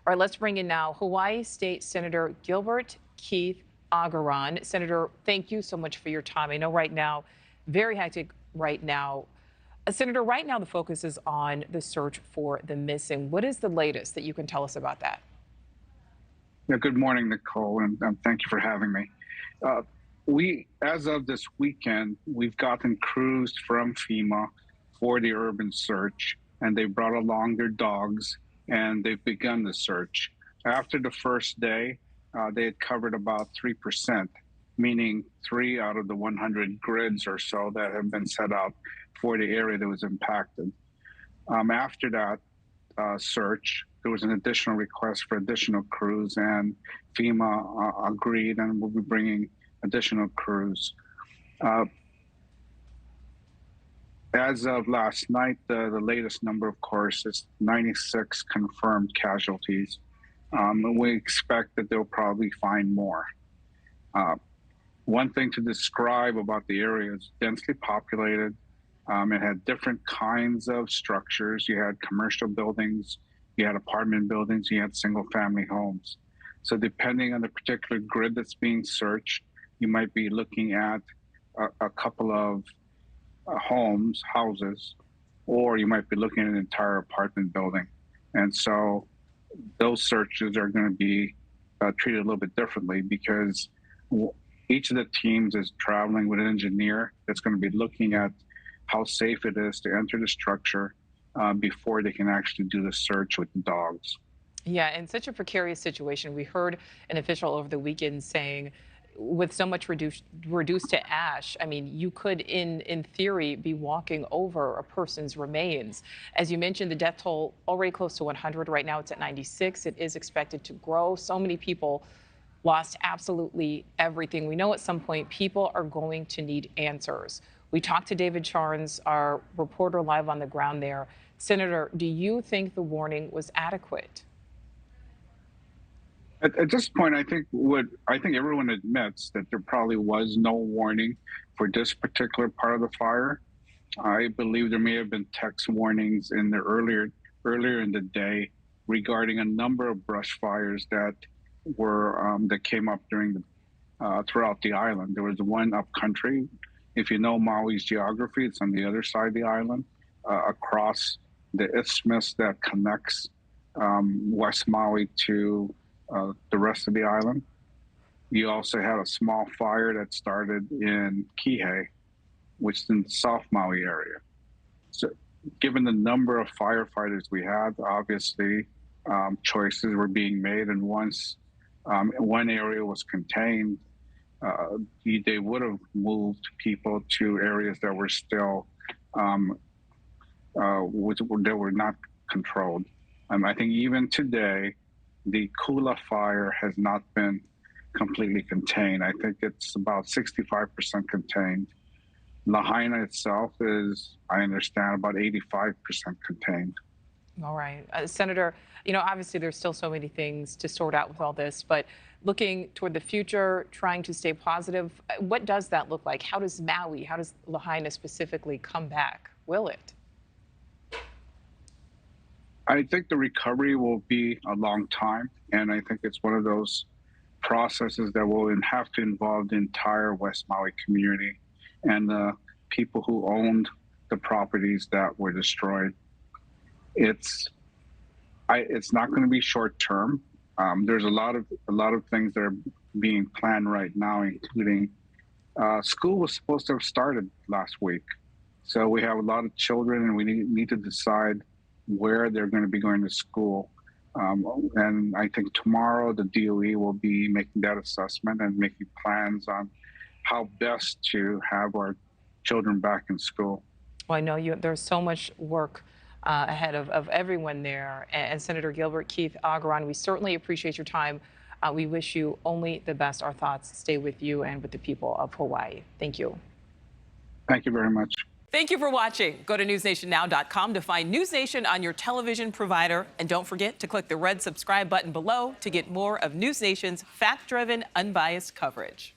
All right, let's bring in now Hawaii State Senator Gilbert Keith-Agaran. Senator, thank you so much for your time. I know right now, very hectic right now. Senator, right now the focus is on the search for the missing. What is the latest that you can tell us about that? Yeah, good morning, Nichole, and thank you for having me. As of this weekend, we've gotten crews from FEMA for the urban search, and they brought along their dogs, and they've begun the search. After the first day, they had covered about 3%, meaning 3 out of the 100 grids or so that have been set out for the area that was impacted. After that search, there was an additional request for additional crews, and FEMA agreed and will be bringing additional crews. As of last night, the latest number, of course, is 96 confirmed casualties. And we expect that they'll probably find more. One thing to describe about the area is densely populated. It had different kinds of structures. You had commercial buildings, you had apartment buildings, you had single family homes. So depending on the particular grid that's being searched, you might be looking at a couple of houses, or you might be looking at an entire apartment building. And so those searches are going to be treated a little bit differently, because each of the teams is traveling with an engineer that's going to be looking at how safe it is to enter the structure before they can actually do the search with the dogs. Yeah, in such a precarious situation, we heard an official over the weekend saying, with so much reduced to ash, I mean, you could, in theory, be walking over a person's remains. As you mentioned, the death toll already close to 100. Right now, it's at 96. It is expected to grow. So many people lost absolutely everything. We know at some point people are going to need answers. We talked to David Charnes, our reporter live on the ground there. Senator, do you think the warning was adequate? At this point, I think everyone admits that there probably was no warning for this particular part of the fire. I believe there may have been text warnings in the earlier in the day regarding a number of brush fires that came up during throughout the island. There was one up country. If you know Maui's geography, it's on the other side of the island, across the isthmus that connects West Maui to the rest of the island. You also had a small fire that started in Kihei, which is in the South Maui area. So given the number of firefighters we had, obviously choices were being made. And once one area was contained, they would have moved people to areas that were still, that were not controlled. I think even today, the Kula fire has not been completely contained. I think it's about 65% contained. Lahaina itself is, I understand, about 85% contained. All right. Senator, obviously there's still so many things to sort out with all this, but looking toward the future, trying to stay positive, what does that look like? How does Maui, how does Lahaina specifically come back? Will it? I think the recovery will be a long time, and I think it's one of those processes that will have to involve the entire West Maui community and the people who owned the properties that were destroyed. It's not going to be short term. There's a lot of things that are being planned right now, including school was supposed to have started last week, so we have a lot of children, and we need to decide where they're going to be going to school. And I think tomorrow the DOE will be making that assessment and making plans on how best to have our children back in school. Well, I know there's so much work ahead of everyone there. And Senator Gilbert Keith-Agaran, we certainly appreciate your time. We wish you only the best. Our thoughts stay with you and with the people of Hawaii. Thank you. Thank you very much. Thank you for watching. Go to newsnationnow.com to find News Nation on your television provider. And don't forget to click the red subscribe button below to get more of News Nation's fact-driven, unbiased coverage.